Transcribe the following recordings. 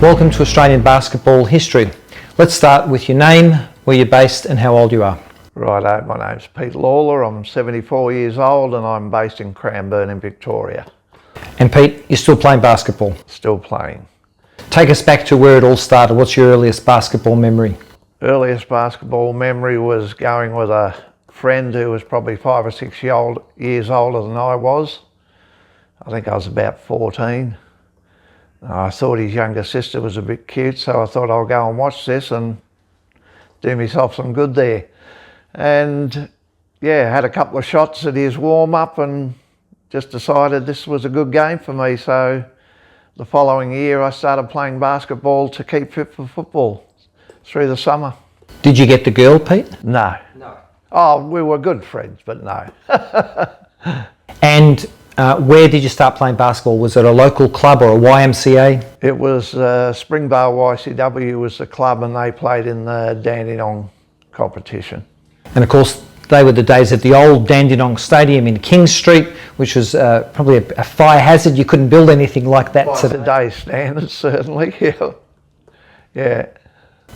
Welcome to Australian basketball history. Let's start with your name, where you're based and how old you are. Righto, my name's Pete Lawler, I'm 74 years old and I'm based in Cranbourne in Victoria. And Pete, you're still playing basketball? Still playing. Take us back to where it all started. What's your earliest basketball memory? Earliest basketball memory was going with a friend who was probably 5 or 6 years older than I was. I think I was about 14. I thought his younger sister was a bit cute, so I thought I'll go and watch this and do myself some good there. And yeah, had a couple of shots at his warm-up and just decided this was a good game for me. So the following year I started playing basketball to keep fit for football through the summer. Did you get the girl, Pete? No. Oh, we were good friends, but no. And where did you start playing basketball? Was it a local club or a YMCA? It was Springvale YCW was the club, and they played in the Dandenong competition. And of course, they were the days at the old Dandenong Stadium in King Street, which was probably a fire hazard. You couldn't build anything like that By today's standards, certainly, yeah.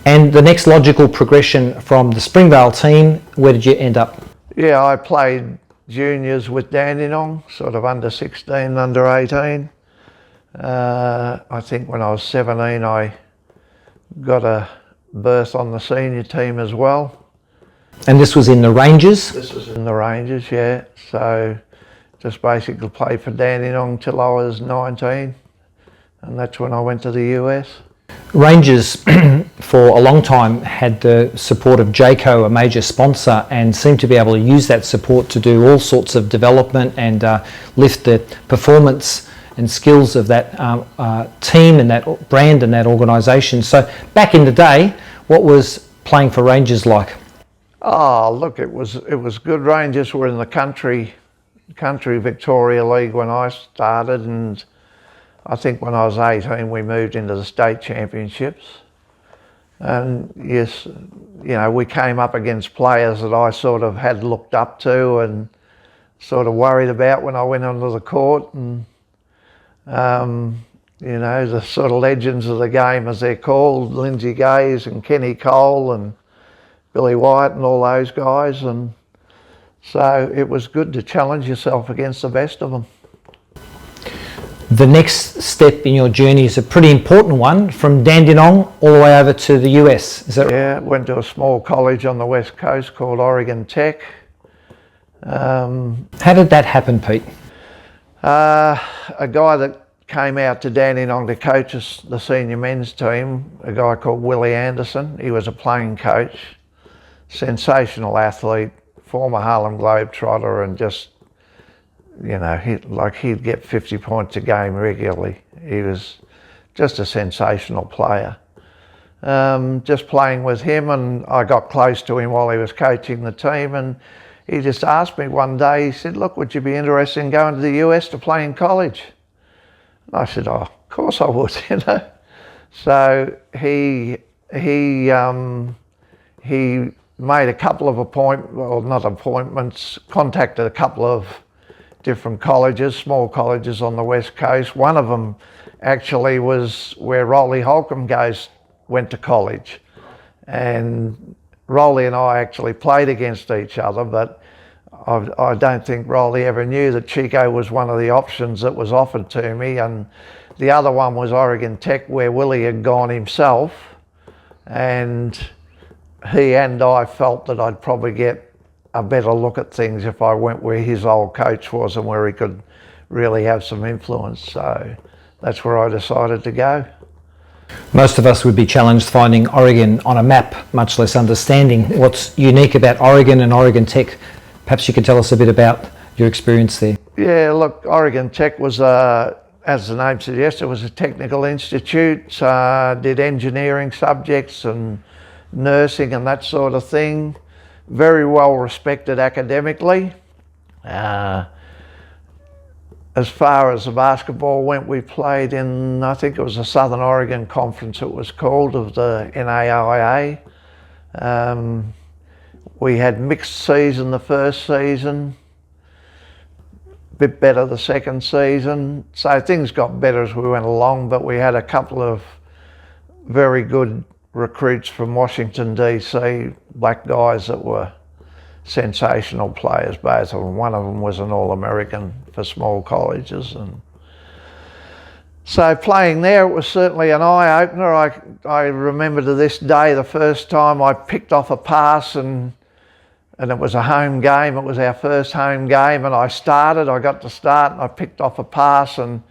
And the next logical progression from the Springvale team, where did you end up? Yeah, I played juniors with Dandenong, sort of under 16, under 18. I think when I was 17, I got a berth on the senior team as well. And this was in the Rangers? This was in the Rangers, yeah. So just basically played for Dandenong till I was 19, and that's when I went to the US. Rangers for a long time had the support of Jayco, a major sponsor, and seemed to be able to use that support to do all sorts of development and lift the performance and skills of that team and that brand and that organisation. So back in the day, what was playing for Rangers like? Oh, look, it was good. Rangers were in the country Victoria League when I started, and I think when I was 18 we moved into the state championships. And yes, you know, we came up against players that I sort of had looked up to and sort of worried about when I went onto the court. And you know, the sort of legends of the game, as they're called, Lindsay Gaze and Kenny Cole and Billy White and all those guys. And so it was good to challenge yourself against the best of them. The next step in your journey is a pretty important one, from Dandenong all the way over to the US. Is that right? Yeah, went to a small college on the west coast called Oregon Tech. How did that happen, Pete? A guy that came out to Dandenong to coach us, the senior men's team, a guy called Willie Anderson. He was a playing coach, sensational athlete, former Harlem Globetrotter, and just, you know, he'd get 50 points a game regularly. He was just a sensational player. Just playing with him, and I got close to him while he was coaching the team, and he just asked me one day, he said, look, would you be interested in going to the US to play in college? And I said, oh, of course I would, you know. So he made a couple of contacted a couple of different colleges, small colleges on the west coast. One of them actually was where Rolly Holcomb went to college, and Rolly and I actually played against each other, but I don't think Rolly ever knew that Chico was one of the options that was offered to me. And the other one was Oregon Tech, where Willie had gone himself, and he and I felt that I'd probably get a better look at things if I went where his old coach was and where he could really have some influence. So that's where I decided to go. Most of us would be challenged finding Oregon on a map, much less understanding what's unique about Oregon and Oregon Tech. Perhaps you could tell us a bit about your experience there. Yeah, look, Oregon Tech was, as the name suggests, it was a technical institute, did engineering subjects and nursing and that sort of thing. Very well respected academically. As far as the basketball went, we played in, I think it was the Southern Oregon Conference it was called, of the NAIA. We had mixed season the first season, bit better the second season. So things got better as we went along, but we had a couple of very good recruits from Washington DC, black guys that were sensational players, both of them. One of them was an All-American for small colleges, and so playing there, it was certainly an eye-opener. I remember to this day the first time I picked off a pass, and it was a home game. It was our first home game, and I got to start, and I picked off a pass and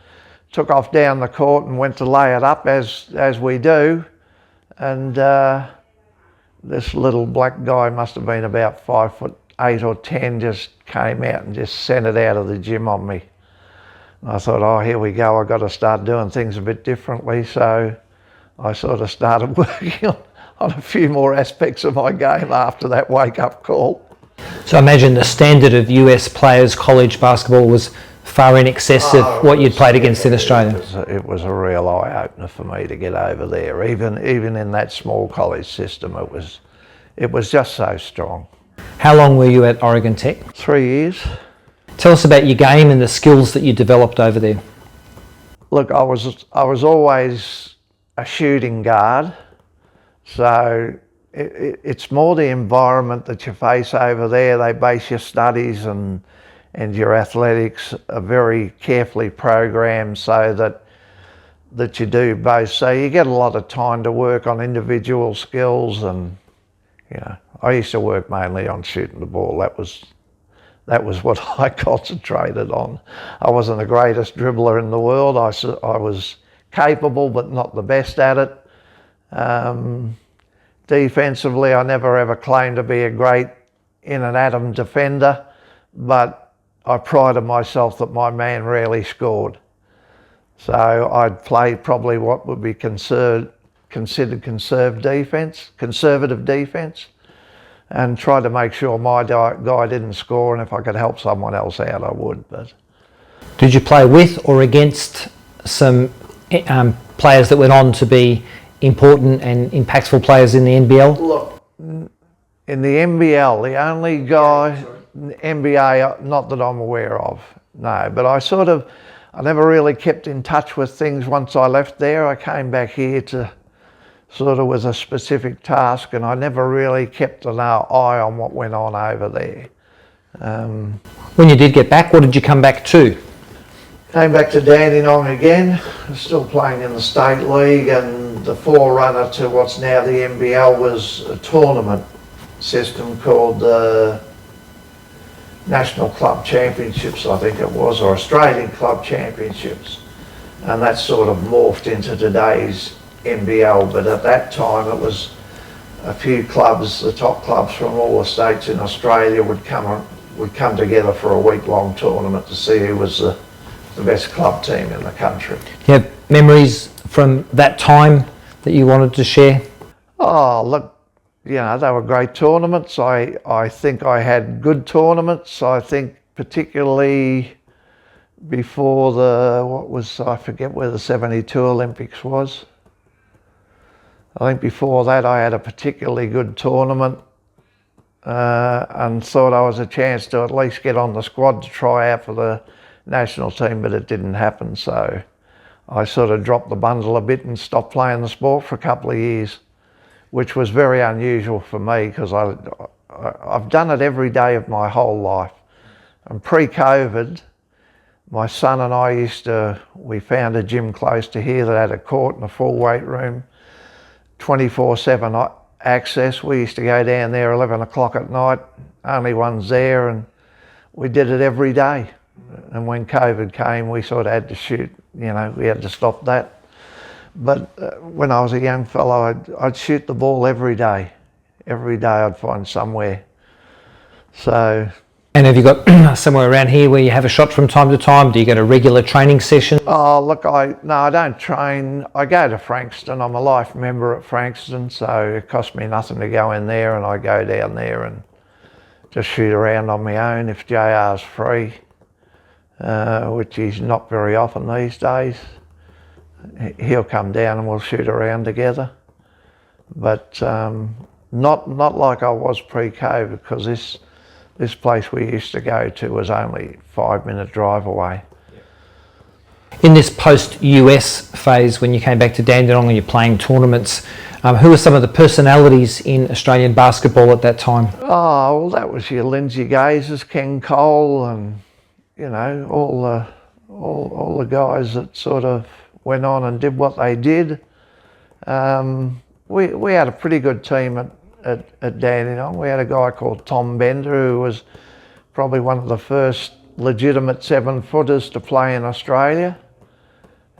took off down the court and went to lay it up as we do. And this little black guy, must have been about 5'8" or 10, just came out and just sent it out of the gym on me. And I thought, oh, here we go, I've got to start doing things a bit differently. So I sort of started working on a few more aspects of my game after that wake-up call. So I imagine the standard of US players, college basketball, was far in excess of what you'd played against in Australia. It was a real eye-opener for me to get over there. Even in that small college system, it was just so strong. How long were you at Oregon Tech? 3 years. Tell us about your game and the skills that you developed over there. Look, I was always a shooting guard, so it's more the environment that you face over there. They base your studies and your athletics are very carefully programmed so that you do both. So you get a lot of time to work on individual skills, and I used to work mainly on shooting the ball. That was what I concentrated on. I wasn't the greatest dribbler in the world. I was capable, but not the best at it. Defensively, I never ever claimed to be a great in and atom defender, but I prided myself that my man rarely scored. So I'd play probably what would be considered conservative defence, and try to make sure my guy didn't score, and if I could help someone else out, I would. But did you play with or against some players that went on to be important and impactful players in the NBL? Look, in the NBL, the only guy, NBA, not that I'm aware of, no. But I never really kept in touch with things once I left there. I came back here to sort of with a specific task, and I never really kept an eye on what went on over there. When you did get back, what did you come back to? Came back to Dandenong again, still playing in the State League, and the forerunner to what's now the NBL was a tournament system called the National Club Championships, I think it was, or Australian Club Championships. And that sort of morphed into today's NBL, but at that time it was a few clubs, the top clubs from all the states in Australia would come together for a week-long tournament to see who was the best club team in the country. Do you have memories from that time that you wanted to share? Oh, look, they were great tournaments. I think I had good tournaments. I think particularly before I forget where the 72 Olympics was. I think before that I had a particularly good tournament and thought I was a chance to at least get on the squad to try out for the national team, but it didn't happen. So I sort of dropped the bundle a bit and stopped playing the sport for a couple of years, which was very unusual for me because I've done it every day of my whole life. And pre-COVID, my son and I we found a gym close to here that had a court and a full weight room, 24/7 access. We used to go down there 11 o'clock at night, only one's there, and we did it every day. And when COVID came, we sort of had to shoot, we had to stop that. But when I was a young fellow, I'd shoot the ball every day. Every day I'd find somewhere. So. And have you got somewhere around here where you have a shot from time to time? Do you go to regular training sessions? Oh, look, I don't train. I go to Frankston. I'm a life member at Frankston, so it costs me nothing to go in there, and I go down there and just shoot around on my own if JR's free, which he's not very often these days. He'll come down and we'll shoot around together. But not like I was pre-COVID, because this place we used to go to was only a 5-minute drive away. In this post-US phase, when you came back to Dandenong and you're playing tournaments, who were some of the personalities in Australian basketball at that time? Oh, well, that was your Lindsay Gazers, Ken Cole, and you know, all the guys that sort of went on and did what they did. We had a pretty good team at Dandenong. We had a guy called Tom Bender, who was probably one of the first legitimate 7-footers to play in Australia.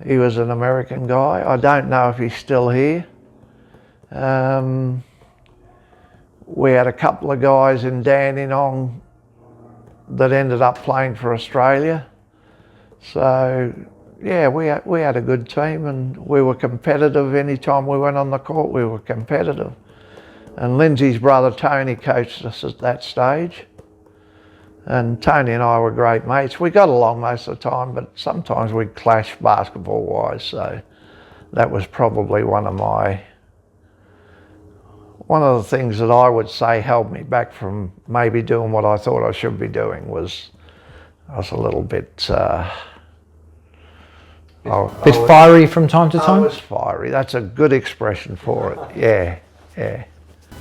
He was an American guy. I don't know if he's still here. We had a couple of guys in Dandenong that ended up playing for Australia. So yeah, we had a good team, and we were competitive. Anytime we went on the court, we were competitive. And Lindsay's brother Tony coached us at that stage. And Tony and I were great mates. We got along most of the time, but sometimes we'd clash basketball-wise. So that was probably one of the things that I would say held me back from maybe doing what I thought I should be doing. Was I was a little bit fiery from time to time? I was fiery. That's a good expression for it. Yeah.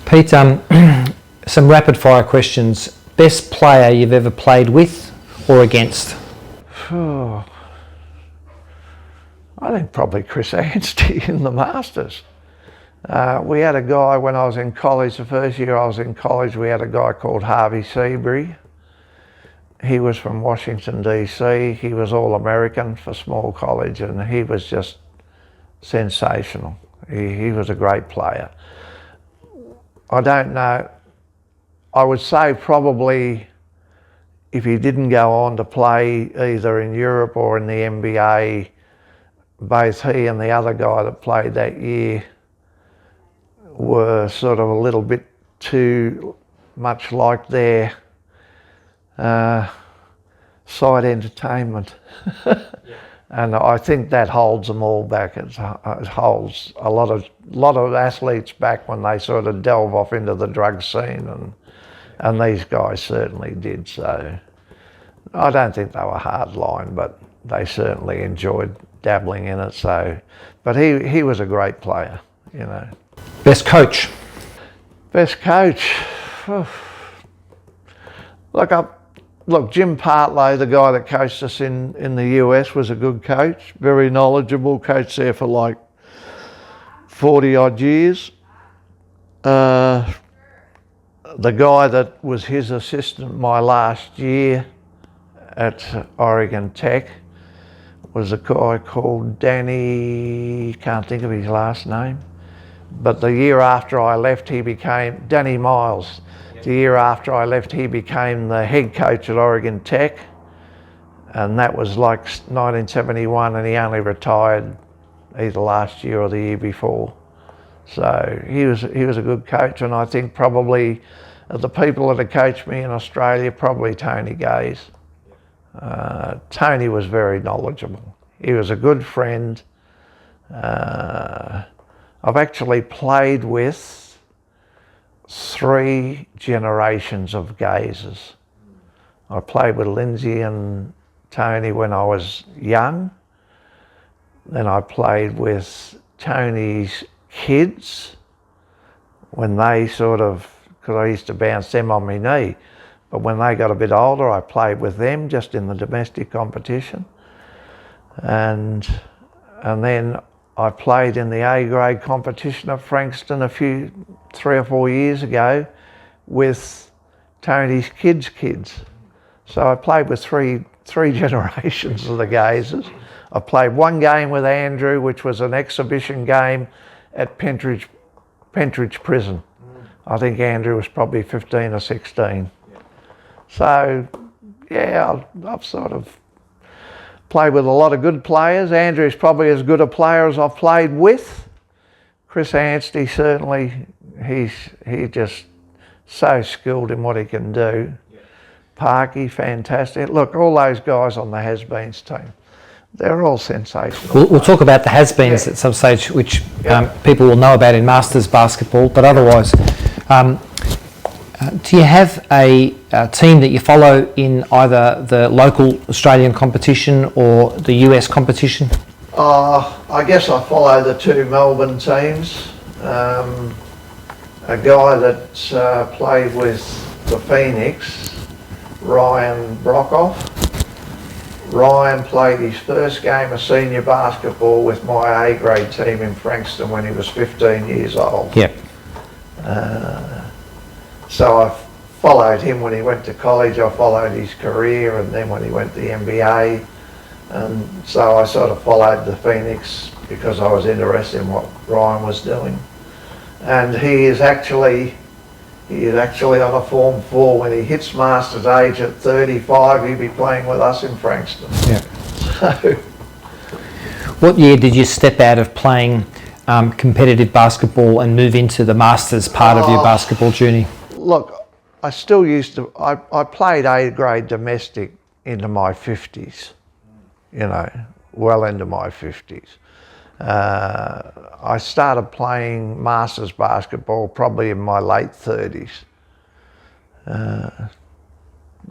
Pete, some rapid fire questions. Best player you've ever played with or against? I think probably Chris Anstey in the Masters. We had a guy when I was in college, the first year I was in college, we had a guy called Harvey Seabury. He was from Washington, DC. He was All-American for small college, and he was just sensational. He was a great player. I don't know, I would say probably if he didn't go on to play either in Europe or in the NBA, both he and the other guy that played that year were sort of a little bit too much like their side entertainment. And I think that holds them all back. It holds a lot of athletes back when they sort of delve off into the drug scene, and these guys certainly did. So I don't think they were hard line, but they certainly enjoyed dabbling in it. So, but he was a great player, you know. Best coach? Best coach? Look, Jim Partlow, the guy that coached us in the US, was a good coach, very knowledgeable, coached there for like 40 odd years. The guy that was his assistant my last year at Oregon Tech was a guy called Danny, can't think of his last name, but the year after I left he became, Danny Miles. The year after I left he became the head coach at Oregon Tech, and that was like 1971, and he only retired either last year or the year before. So he was a good coach, and I think probably the people that had coached me in Australia, probably Tony Gaze. Tony was very knowledgeable. He was a good friend. I've actually played with 3 generations of Gazes. I played with Lindsay and Tony when I was young. Then I played with Tony's kids when they sort of, because I used to bounce them on my knee, but when they got a bit older I played with them just in the domestic competition. And then I played in the A grade competition at Frankston 3 or 4 years ago with Tony's kids. So I played with three generations of the Gazers. I played one game with Andrew, which was an exhibition game at Pentridge Prison. I think Andrew was probably 15 or 16. So yeah, I've sort of played with a lot of good players. Andrew's probably as good a player as I've played with. Chris Anstey, certainly, he's just so skilled in what he can do. Parky, fantastic. Look, all those guys on the has-beens team, they're all sensational. We'll talk about the has-beens at some stage, which people will know about in Masters basketball, but otherwise, Do you have a team that you follow in either the local Australian competition or the US competition? I guess I follow the two Melbourne teams. A guy that played with the Phoenix, Ryan Brockhoff. Ryan played his first game of senior basketball with my A-grade team in Frankston when he was 15 years old. Yep. So I followed him when he went to college. I followed his career, and then when he went to the NBA. And so I sort of followed the Phoenix because I was interested in what Ryan was doing. And he is actually on a Form 4. When he hits Masters age at 35, he'll be playing with us in Frankston. Yeah. So, what year did you step out of playing competitive basketball and move into the Masters part of your basketball journey? Look, I still used to, I played A-grade domestic into my 50s, you know, well into my 50s. I started playing Masters basketball probably in my late 30s.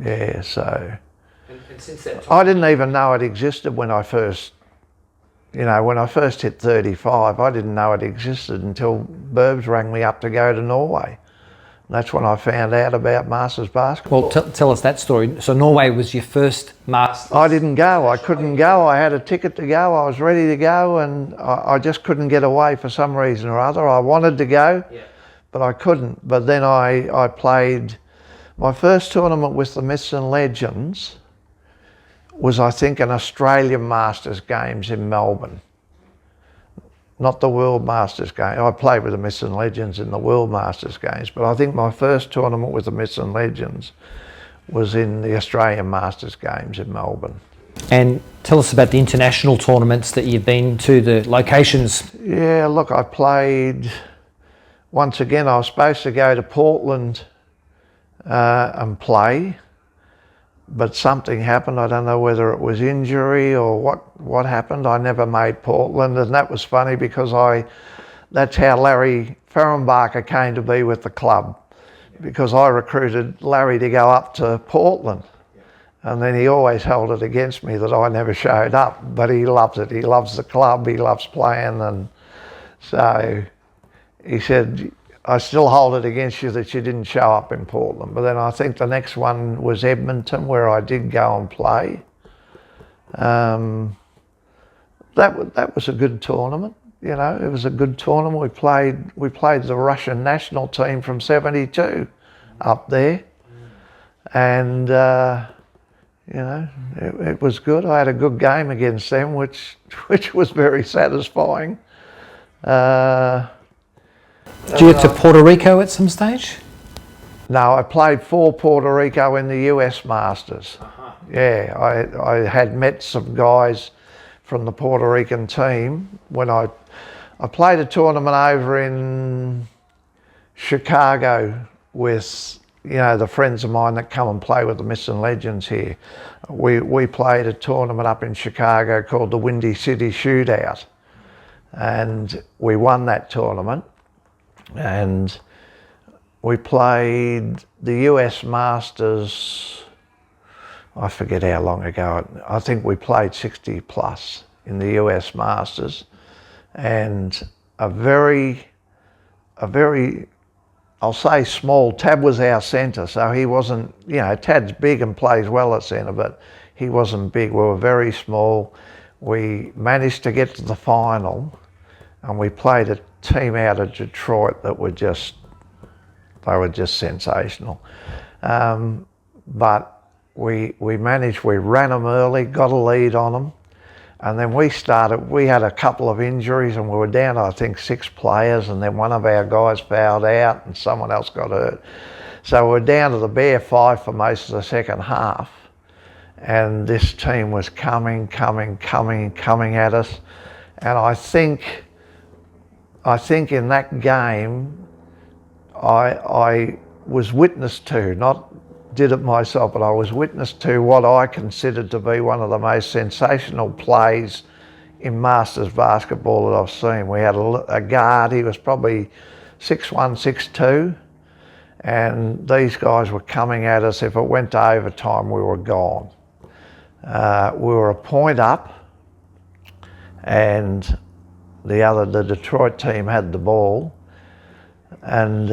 Yeah, so. And since that time, I didn't even know it existed when I first, when I first hit 35, I didn't know it existed until Burbs rang me up to go to Norway. And that's when I found out about Masters basketball. Well, tell us that story. So Norway was your first Masters? I didn't go. I couldn't go. I had a ticket to go. I was ready to go, and I just couldn't get away for some reason or other. I wanted to go, but I couldn't. But then I played my first tournament with the Myths and Legends was, I think, an Australian Masters Games in Melbourne. Not the World Masters game. I played with the Myths and Legends in the World Masters Games, but I think my first tournament with the Myths and Legends was in the Australian Masters Games in Melbourne. And tell us about the international tournaments that you've been to, the locations. Yeah, look, I played, once again, I was supposed to go to Portland and play, but something happened. I don't know whether it was injury or what happened. I never made Portland, and that was funny because that's how Larry Ferrenbacher came to be with the club, because I recruited Larry to go up to Portland. And then he always held it against me that I never showed up, but he loves it. He loves the club, he loves playing, and so he said, I still hold it against you that you didn't show up in Portland. But then I think the next one was Edmonton, where I did go and play. That was a good tournament. You know, it was a good tournament. We played the Russian national team from '72 up there, and it was good. I had a good game against them, which was very satisfying. Did you get to Puerto Rico at some stage? No, I played for Puerto Rico in the US Masters. Yeah, I had met some guys from the Puerto Rican team when I played a tournament over in Chicago with, the friends of mine that come and play with the Myths and Legends here. We played a tournament up in Chicago called the Windy City Shootout, and we won that tournament. And we played the US Masters, I forget how long ago. I think we played 60 plus in the US Masters, and a very, I'll say small, Tab was our centre, so he wasn't, Tad's big and plays well at centre, but he wasn't big. We were very small. We managed to get to the final, and we played a team out of Detroit that were just sensational. But we managed, we ran them early, got a lead on them, and then we had a couple of injuries, and we were down, I think, 6 players, and then one of our guys fouled out and someone else got hurt. So we were down to the bare 5 for most of the second half, and this team was coming at us. And I think in that game, I was witness to, not did it myself, but I was witness to what I considered to be one of the most sensational plays in Masters basketball that I've seen. We had a guard, he was probably 6'1", 6'2", and these guys were coming at us. If it went to overtime, we were gone. We were a point up, and the Detroit team had the ball, and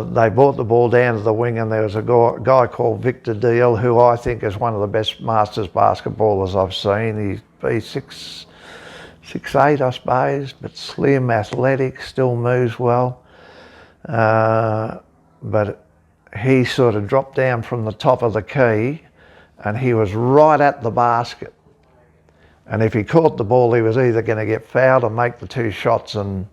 they brought the ball down to the wing, and there was a guy called Victor Deal, who I think is one of the best Masters basketballers I've seen. He's 6'8", I suppose, but slim, athletic, still moves well. But he sort of dropped down from the top of the key, and he was right at the basket. And if he caught the ball, he was either going to get fouled or make the 2 shots and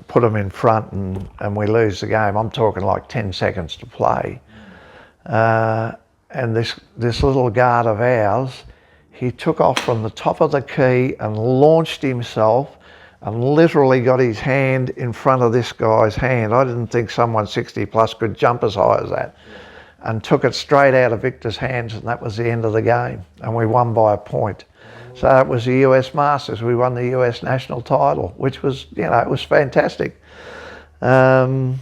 put them in front, and we lose the game. I'm talking like 10 seconds to play. And this little guard of ours, he took off from the top of the key and launched himself and literally got his hand in front of this guy's hand. I didn't think someone 60 plus could jump as high as that, and took it straight out of Victor's hands, and that was the end of the game. And we won by a point. So it was the US Masters. We won the US national title, which was, it was fantastic. But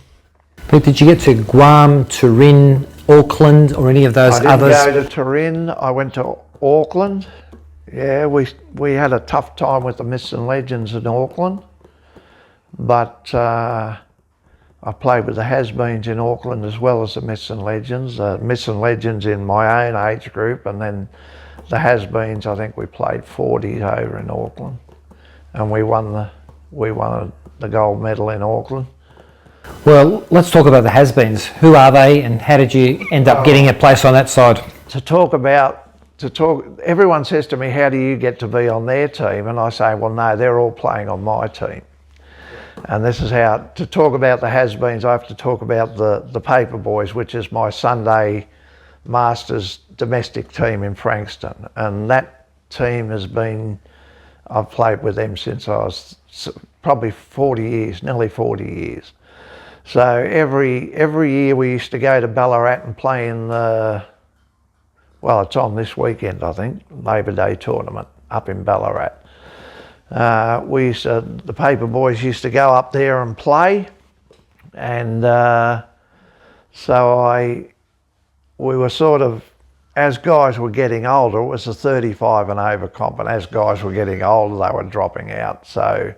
did you get to Guam, Turin, Auckland, or any of those others? I didn't go to Turin. I went to Auckland. Yeah, we had a tough time with the Myths and Legends in Auckland, but I played with the Has-Beens in Auckland as well as the Myths and Legends. Myths and Legends in my own age group, and then the Has-Beens, I think we played 40s over in Auckland, and we won the gold medal in Auckland. Well, let's talk about the Has-Beens. Who are they, and how did you end up getting a place on that side? Everyone says to me, how do you get to be on their team? And I say, well, no, they're all playing on my team. And this is how, to talk about the Has-Beens, I have to talk about the Paper Boys, which is my Sunday Masters domestic team in Frankston. And that team I've played with them since I was probably 40 years, nearly 40 years. So every year we used to go to Ballarat and play in it's on this weekend, I think, Labor Day tournament up in Ballarat. The Paper Boys used to go up there and play, and we were sort of, as guys were getting older, it was a 35 and over comp, and as guys were getting older, they were dropping out. So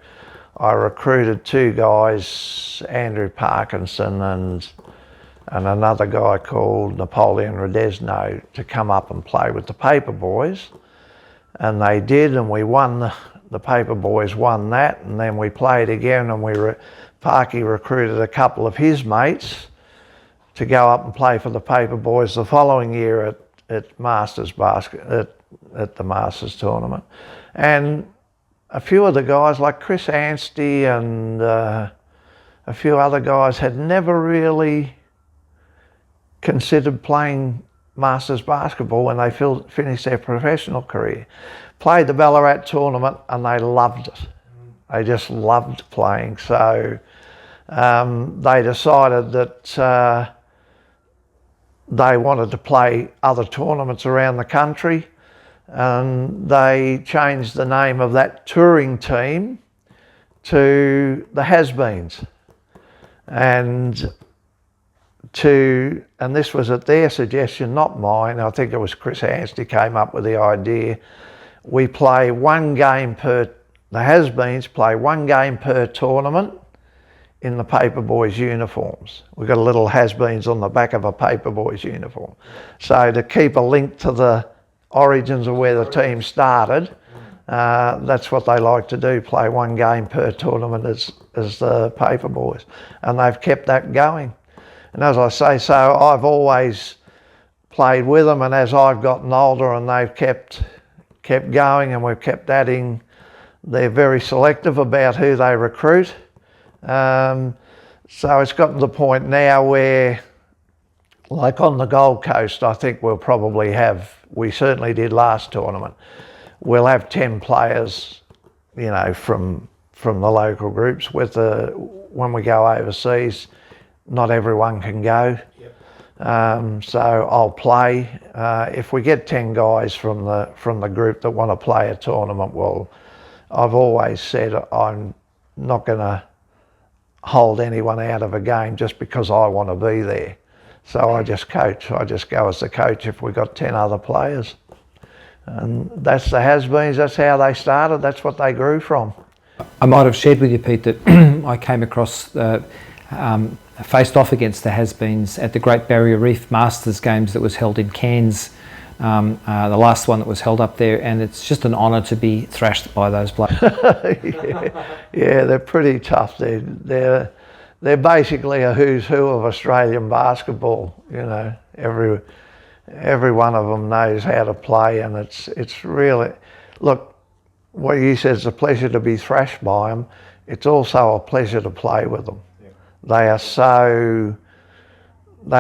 I recruited 2 guys, Andrew Parkinson and another guy called Napoleon Radesno, to come up and play with the Paper Boys. And they did, and we won. The Paper Boys won that, and then we played again, and Parky recruited a couple of his mates to go up and play for the Paper Boys the following year at Masters at the Masters tournament. And a few of the guys, like Chris Anstey and a few other guys, had never really considered playing Masters basketball when they finished their professional career. Played the Ballarat tournament, and they loved it. They just loved playing. So they decided that they wanted to play other tournaments around the country, and they changed the name of that touring team to the Has-Beens. And this was at their suggestion, not mine. I think it was Chris Anstey came up with the idea. We play one game the Has-Beens play one game per tournament in the Paper Boys uniforms. We've got a little Has-Beens on the back of a Paper Boys uniform. So to keep a link to the origins of where the team started, that's what they like to do, play one game per tournament as the Paper Boys. And they've kept that going. And as I say, so I've always played with them, and as I've gotten older and they've kept going and we've kept adding, they're very selective about who they recruit. So it's gotten to the point now where, like on the Gold Coast, I think we'll probably we certainly did last tournament, we'll have 10 players, from the local groups. When we go overseas, not everyone can go. Yep. So I'll play. If we get 10 guys from the group that want to play a tournament, well, I've always said I'm not gonna hold anyone out of a game just because I want to be there. So I just coach. I just go as the coach if we've got 10 other players. And that's the has-beens. That's how they started. That's what they grew from. I might have shared with you, Pete, that I came across, faced off against the has-beens at the Great Barrier Reef Masters Games that was held in Cairns, the last one that was held up there, and it's just an honour to be thrashed by those players. Yeah, they're pretty tough. They're basically a who's who of Australian basketball. You know, every one of them knows how to play, and it's really, look, what you said is a pleasure to be thrashed by them. It's also a pleasure to play with them. Yeah. They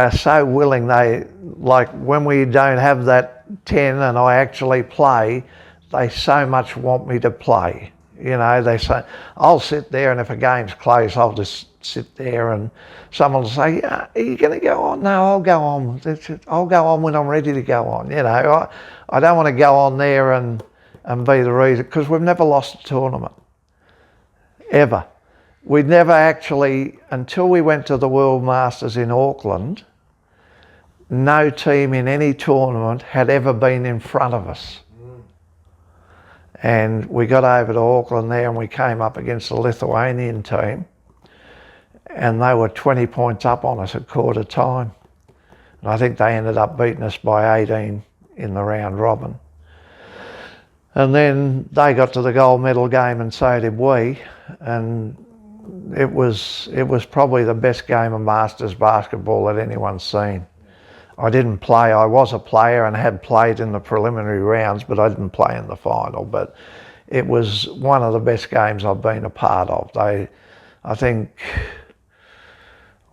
are so willing. They, like when we don't have that 10 and I actually play, they so much want me to play. You know, they say, I'll sit there, and if a game's close, I'll just sit there, and someone will say, yeah, are you going to go on? No, I'll go on. I'll go on when I'm ready to go on. You know, I don't want to go on there and be the reason, because we've never lost a tournament, ever. We'd never actually, until we went to the World Masters in Auckland, no team in any tournament had ever been in front of us. And we got over to Auckland there, and we came up against the Lithuanian team, and they were 20 points up on us at quarter time. And I think they ended up beating us by 18 in the round robin. And then they got to the gold medal game, and so did we. And it was probably the best game of Masters basketball that anyone's seen. I didn't play. I was a player and had played in the preliminary rounds, but I didn't play in the final. But it was one of the best games I've been a part of. I think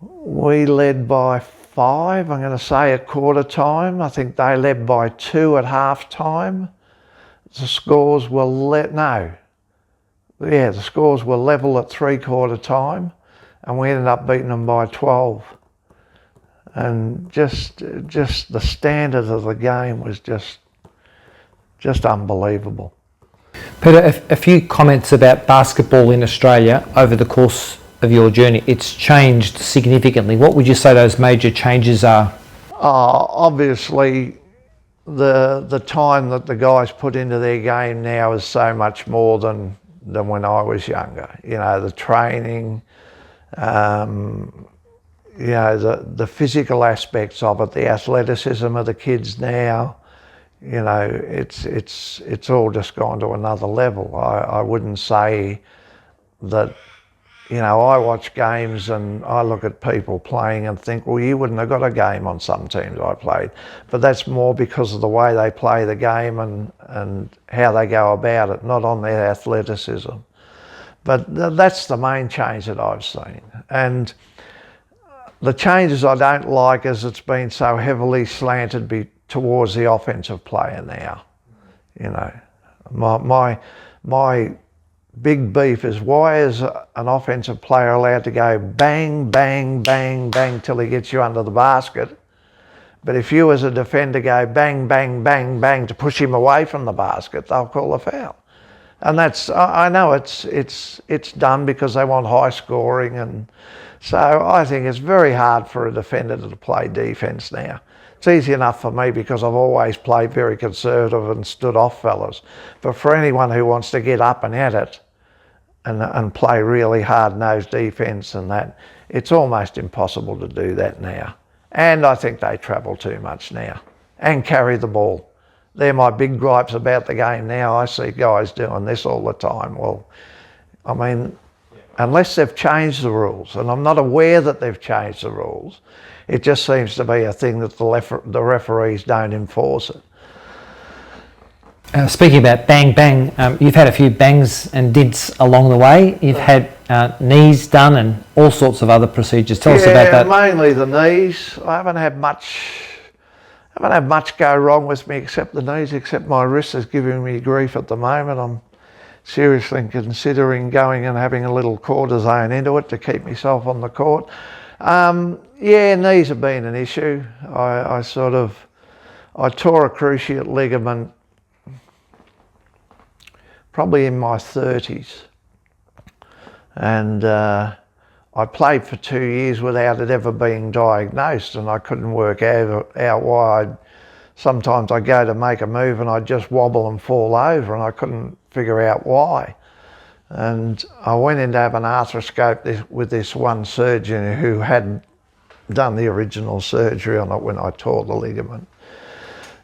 we led by 5, I'm going to say, at quarter time. I think they led by 2 at half time. The scores were the scores were level at 3/4 time, and we ended up beating them by 12. And just the standard of the game was just unbelievable. Peter, a few comments about basketball in Australia over the course of your journey. It's changed significantly. What would you say those major changes are? Obviously, the time that the guys put into their game now is so much more than when I was younger. You know, the training, you know, the physical aspects of it, the athleticism of the kids now. You know, it's all just gone to another level. I wouldn't say that. You know, I watch games and I look at people playing and think, well, you wouldn't have got a game on some teams I played. But that's more because of the way they play the game and how they go about it, not on their athleticism. But that's the main change that I've seen. And the changes I don't like is it's been so heavily slanted towards the offensive player now. You know, my big beef is, why is an offensive player allowed to go bang, bang, bang, bang till he gets you under the basket? But if you as a defender go bang, bang, bang, bang to push him away from the basket, they'll call a foul. And that's, I know it's done because they want high scoring, and so I think it's very hard for a defender to play defence now. It's easy enough for me because I've always played very conservative and stood off fellas. But for anyone who wants to get up and at it and play really hard-nosed defence and that, it's almost impossible to do that now. And I think they travel too much now and carry the ball. They're my big gripes about the game now. I see guys doing this all the time. Well, I mean, unless they've changed the rules, and I'm not aware that they've changed the rules, it just seems to be a thing that the referees don't enforce it. Speaking about bang, bang, you've had a few bangs and dids along the way. You've had knees done and all sorts of other procedures. Tell us about that. Mainly the knees. I haven't had much go wrong with me except the knees, except my wrist is giving me grief at the moment. I'm seriously considering going and having a little cortisone into it to keep myself on the court. Yeah, knees have been an issue. I tore a cruciate ligament probably in my 30s, and I played for 2 years without it ever being diagnosed, and I couldn't work out why. Sometimes I'd go to make a move and I'd just wobble and fall over, and I couldn't figure out why. And I went in to have an arthroscope with this one surgeon who hadn't done the original surgery on it when I tore the ligament.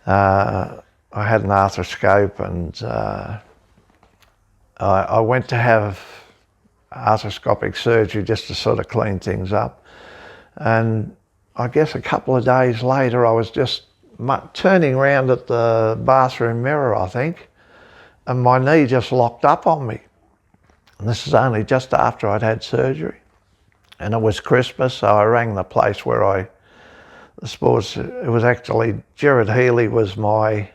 I had an arthroscope, and I went to have arthroscopic surgery just to sort of clean things up. And I guess a couple of days later, I was just turning around at the bathroom mirror, I think, and my knee just locked up on me. And this is only just after I'd had surgery. And it was Christmas, so I rang the place where it was actually, Gerard Healy was my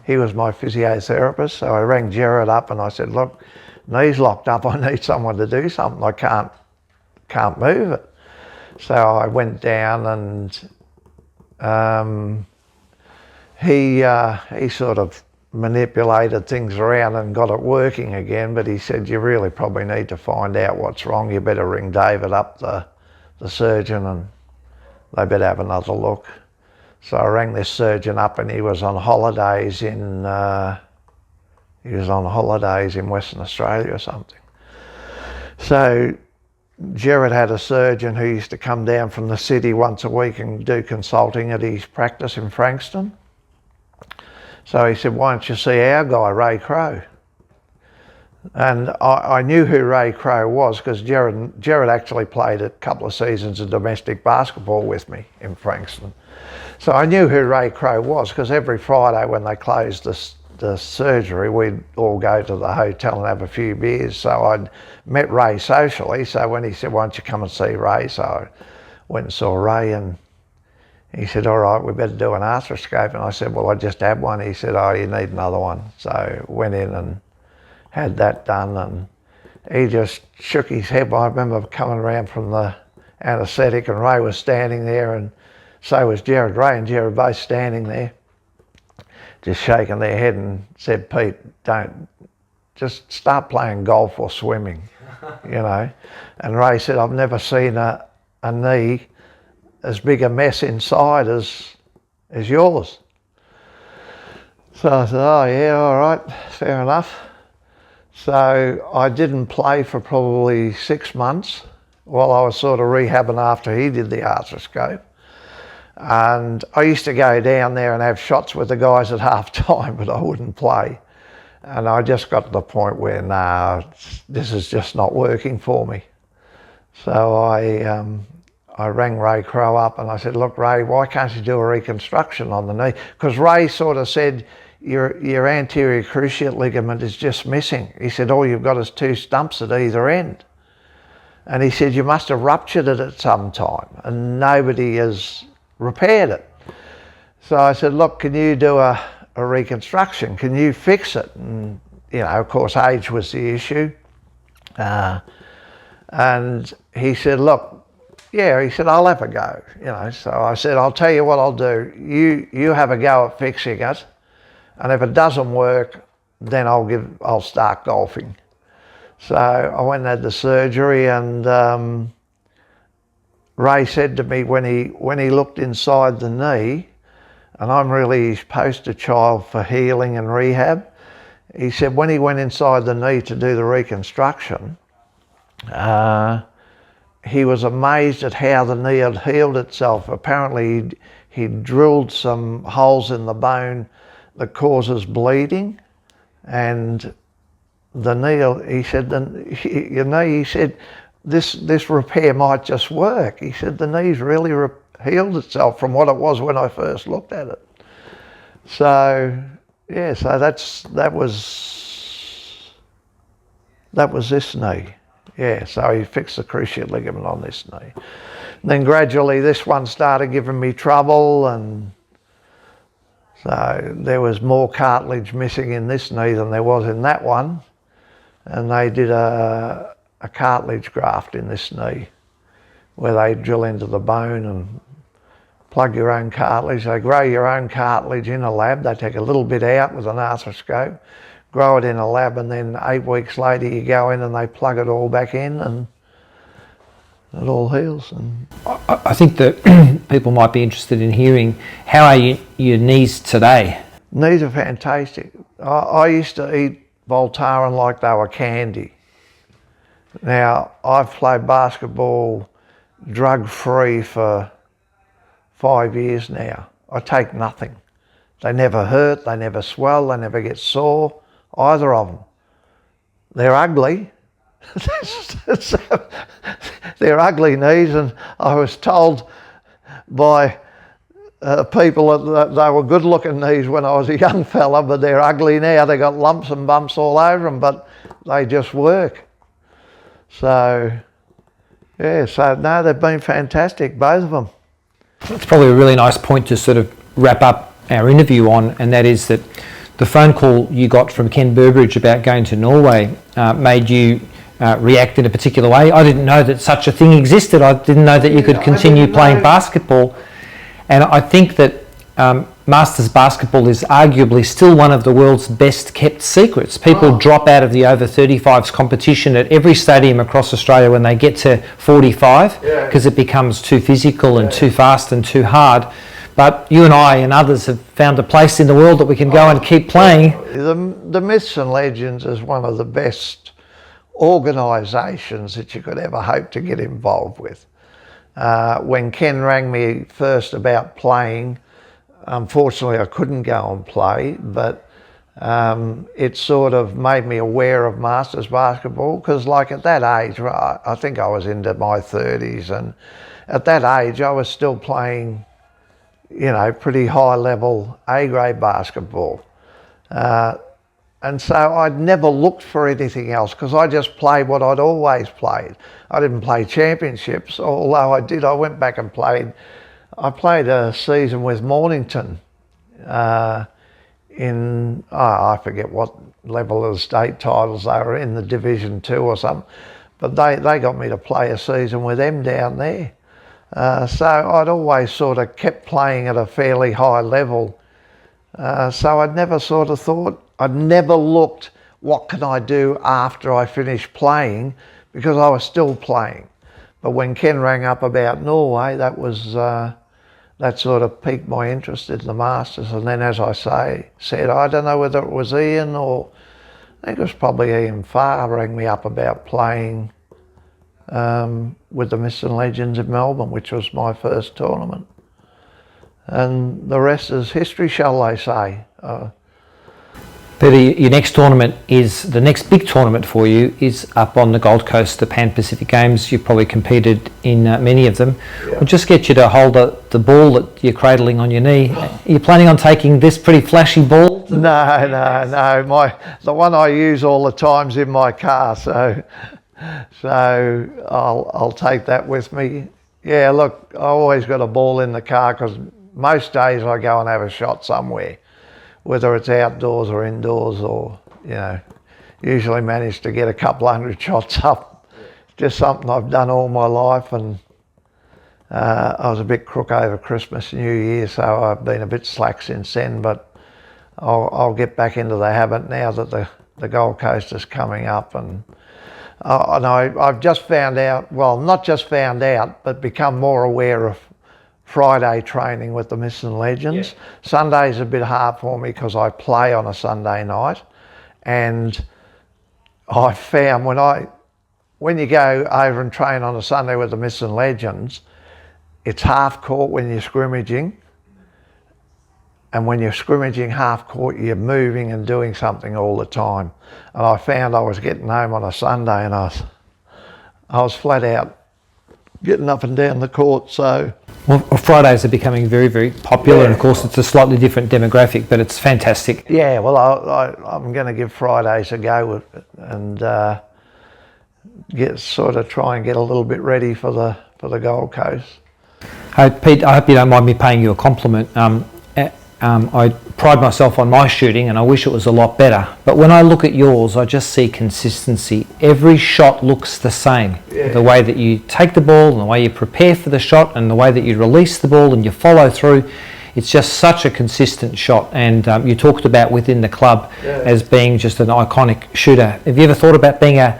physiotherapist. So I rang Gerard up and I said, look, knee's locked up, I need someone to do something, I can't move it. So I went down, and he sort of manipulated things around and got it working again, but he said, you really probably need to find out what's wrong. You better ring David up, the surgeon, and they better have another look. So I rang this surgeon up, and he was on holidays in Western Australia or something. So Gerard had a surgeon who used to come down from the city once a week and do consulting at his practice in Frankston. So he said, why don't you see our guy, Ray Crowe? And I knew who Ray Crowe was because Gerard actually played a couple of seasons of domestic basketball with me in Frankston. So I knew who Ray Crowe was because every Friday when they closed the surgery, we'd all go to the hotel and have a few beers. So I'd met Ray socially. So when he said, why don't you come and see Ray? So I went and saw Ray, and he said, all right, we better do an arthroscope. And I said, well, I just had one. He said, oh, you need another one. So went in and had that done, and he just shook his head. I remember coming around from the anaesthetic, and Ray was standing there, and so was Gerard. Ray and Gerard both standing there, just shaking their head, and said, Pete, just start playing golf or swimming, you know. And Ray said, I've never seen a knee as big a mess inside as yours. So I said, oh yeah, all right, fair enough. So I didn't play for probably 6 months while I was sort of rehabbing after he did the arthroscope. And I used to go down there and have shots with the guys at half time, but I wouldn't play. And I just got to the point where, nah, this is just not working for me. So I rang Ray Crowe up and I said, look, Ray, why can't you do a reconstruction on the knee? Because Ray sort of said, your anterior cruciate ligament is just missing. He said, all you've got is 2 stumps at either end. And he said, you must have ruptured it at some time and nobody has repaired it. So I said, look, can you do a reconstruction? Can you fix it? And, you know, of course, age was the issue. And he said, look, yeah, he said, I'll have a go, you know. So I said, I'll tell you what I'll do. You have a go at fixing it, and if it doesn't work, then I'll start golfing. So I went and had the surgery, and Ray said to me when he looked inside the knee, and I'm really his poster child for healing and rehab, he said when he went inside the knee to do the reconstruction, he was amazed at how the knee had healed itself. Apparently he'd drilled some holes in the bone that causes bleeding, and the knee, he said, your knee, he said, this repair might just work. He said the knee's really healed itself from what it was when I first looked at it. So yeah, so that was this knee. Yeah, so he fixed the cruciate ligament on this knee. And then gradually this one started giving me trouble, and so there was more cartilage missing in this knee than there was in that one. And they did a cartilage graft in this knee where they drill into the bone and plug your own cartilage. They grow your own cartilage in a lab. They take a little bit out with an arthroscope, grow it in a lab, and then 8 weeks later you go in and they plug it all back in, and it all heals. And I think that people might be interested in hearing, how are your knees today? knees are fantastic. I used to eat Voltaren like they were candy. Now, I've played basketball drug-free for 5 years now. I take nothing. They never hurt, they never swell, they never get sore, either of them. They're ugly. They're ugly knees, and I was told by people that they were good-looking knees when I was a young fella, but they're ugly now. They got lumps and bumps all over them, but they just work. So, yeah, so no, they've been fantastic, both of them. It's probably a really nice point to sort of wrap up our interview on, and that is that the phone call you got from Ken Burbridge about going to Norway made you react in a particular way. I didn't know that such a thing existed. I didn't know that you could continue playing basketball. And I think that Masters basketball is arguably still one of the world's best kept secrets. People drop out of the over 35s competition at every stadium across Australia when they get to 45 because it becomes too physical and too fast and too hard. But you and I and others have found a place in the world that we can go and keep playing. The Myths and Legends is one of the best organisations that you could ever hope to get involved with. When Ken rang me first about playing, unfortunately I couldn't go and play, but it sort of made me aware of Masters basketball, because like at that age, I think I was into my 30s, and at that age I was still playing, you know, pretty high level A-grade basketball. And so I'd never looked for anything else, because I just played what I'd always played. I didn't play championships, although I went back and played. I played a season with Mornington in, I forget what level of state titles they were in, the Division 2 or something, but they got me to play a season with them down there. So I'd always sort of kept playing at a fairly high level. So I'd never sort of thought, I'd never looked, what can I do after I finish playing, because I was still playing. But when Ken rang up about Norway, that was, that sort of piqued my interest in the Masters. And then, as I said, I don't know whether it was Ian or, I think it was probably Ian Farr rang me up about playing with the Myths and Legends in Melbourne, which was my first tournament. And the rest is history, shall they say. Peter, your next tournament is, the next big tournament for you is up on the Gold Coast, the Pan Pacific Games. You've probably competed in many of them. We'll just get you to hold the ball that you're cradling on your knee. Are you planning on taking this pretty flashy ball? No. The one I use all the time's in my car, so I'll take that with me. Yeah, look, I always got a ball in the car, because most days I go and have a shot somewhere, whether it's outdoors or indoors, or, you know, usually manage to get a couple hundred shots up. Just something I've done all my life, and I was a bit crook over Christmas, New Year, so I've been a bit slack since then, but I'll get back into the habit now that the Gold Coast is coming up. And I've just found out, well, not just found out, but become more aware of Friday training with the Myths and Legends. Sunday's a bit hard for me because I play on a Sunday night, and I found when you go over and train on a Sunday with the Myths and Legends, it's half court when you're scrimmaging, and when you're scrimmaging half court, you're moving and doing something all the time. And I found I was getting home on a Sunday, and I was flat out getting up and down the court. So, well, Fridays are becoming very, very popular, and of course it's a slightly different demographic, but it's fantastic. Yeah, well, I'm going to give Fridays a go with it, and try and get a little bit ready for the Gold Coast. Hey, Pete, I hope you don't mind me paying you a compliment. I pride myself on my shooting, and I wish it was a lot better. But when I look at yours, I just see consistency. Every shot looks the same. The way that you take the ball, and the way you prepare for the shot, and the way that you release the ball and you follow through. It's just such a consistent shot. And you talked about within the club as being just an iconic shooter. Have you ever thought about being a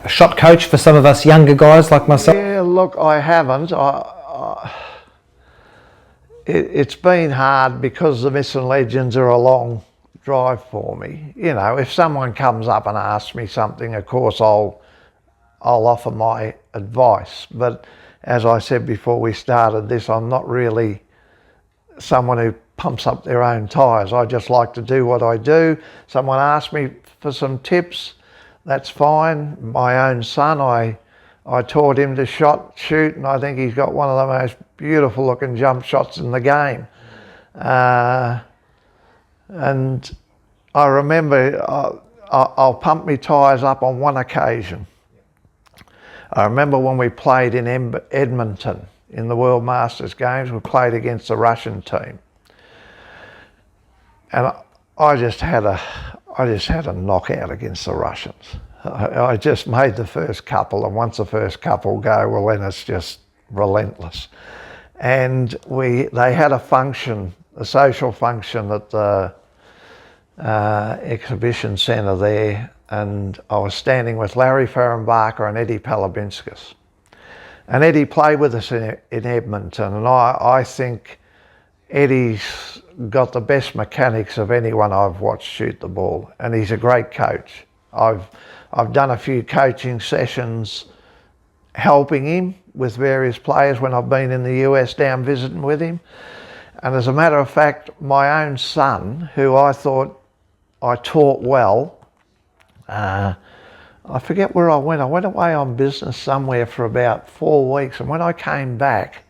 shot coach for some of us younger guys like myself? Yeah, look, I haven't. It's been hard because the Missing Legends are a long drive for me. You know, if someone comes up and asks me something, of course I'll offer my advice. But as I said before we started this, I'm not really someone who pumps up their own tyres. I just like to do what I do. Someone asks me for some tips, that's fine. My own son, I taught him to shoot, and I think he's got one of the most beautiful looking jump shots in the game. And I remember I'll pump my tyres up on one occasion. I remember when we played in Edmonton in the World Masters Games, we played against the Russian team. And I just had a knockout against the Russians. I just made the first couple, and once the first couple go, well then it's just relentless. And they had a function, a social function at the exhibition centre there, and I was standing with Larry Ferrenbacher and Eddie Palabinskas. And Eddie played with us in Edmonton, and I think Eddie's got the best mechanics of anyone I've watched shoot the ball, and he's a great coach. I've done a few coaching sessions helping him with various players when I've been in the US down visiting with him. And as a matter of fact, my own son, who I thought I taught well, I forget where I went. I went away on business somewhere for about 4 weeks, and when I came back,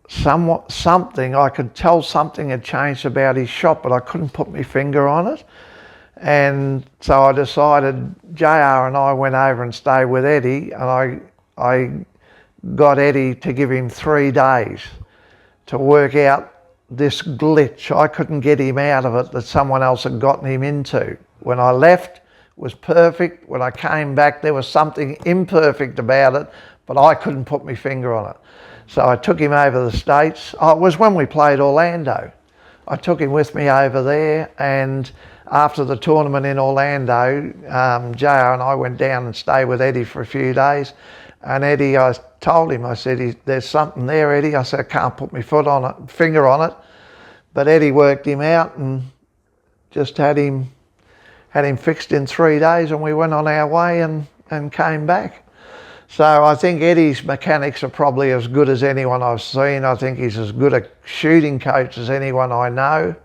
something, I could tell something had changed about his shot, but I couldn't put my finger on it. And so I decided, JR and I went over and stayed with Eddie, and I got Eddie to give him 3 days to work out this glitch. I couldn't get him out of it that someone else had gotten him into. When I left, it was perfect. When I came back, there was something imperfect about it, but I couldn't put my finger on it. So I took him over the States. Oh, it was when we played Orlando. I took him with me over there, and after the tournament in Orlando, JR and I went down and stayed with Eddie for a few days. And Eddie, I told him, I said, there's something there, Eddie. I said, I can't put my finger on it. But Eddie worked him out and just had him fixed in 3 days, and we went on our way and came back. So I think Eddie's mechanics are probably as good as anyone I've seen. I think he's as good a shooting coach as anyone I know.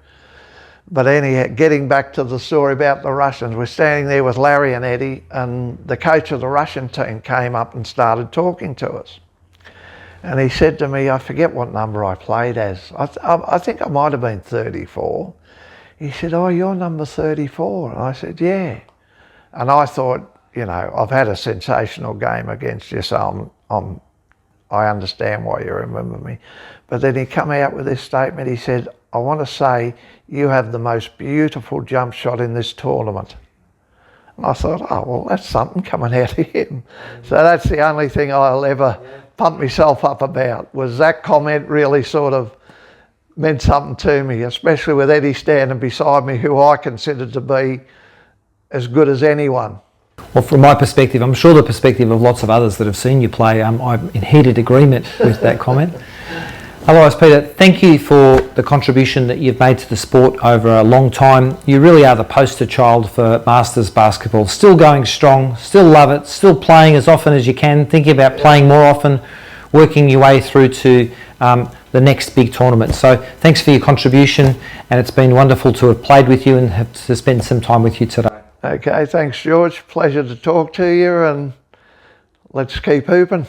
But anyhow, getting back to the story about the Russians, we're standing there with Larry and Eddie, and the coach of the Russian team came up and started talking to us. And he said to me, I forget what number I played as. I think I might have been 34. He said, oh, you're number 34. And I said, yeah. And I thought, you know, I've had a sensational game against you, so I understand why you remember me. But then he come out with this statement. He said, I want to say you have the most beautiful jump shot in this tournament. And I thought, oh, well, that's something coming out of him. So that's the only thing I'll ever pump myself up about, was that comment really sort of meant something to me, especially with Eddie standing beside me, who I considered to be as good as anyone. Well, from my perspective, I'm sure the perspective of lots of others that have seen you play, I'm in heated agreement with that comment. Otherwise, Peter, thank you for the contribution that you've made to the sport over a long time. You really are the poster child for Masters basketball. Still going strong, still love it, still playing as often as you can, thinking about playing more often, working your way through to the next big tournament. So thanks for your contribution, and it's been wonderful to have played with you and have to spend some time with you today. Okay, thanks George. Pleasure to talk to you, and let's keep hooping.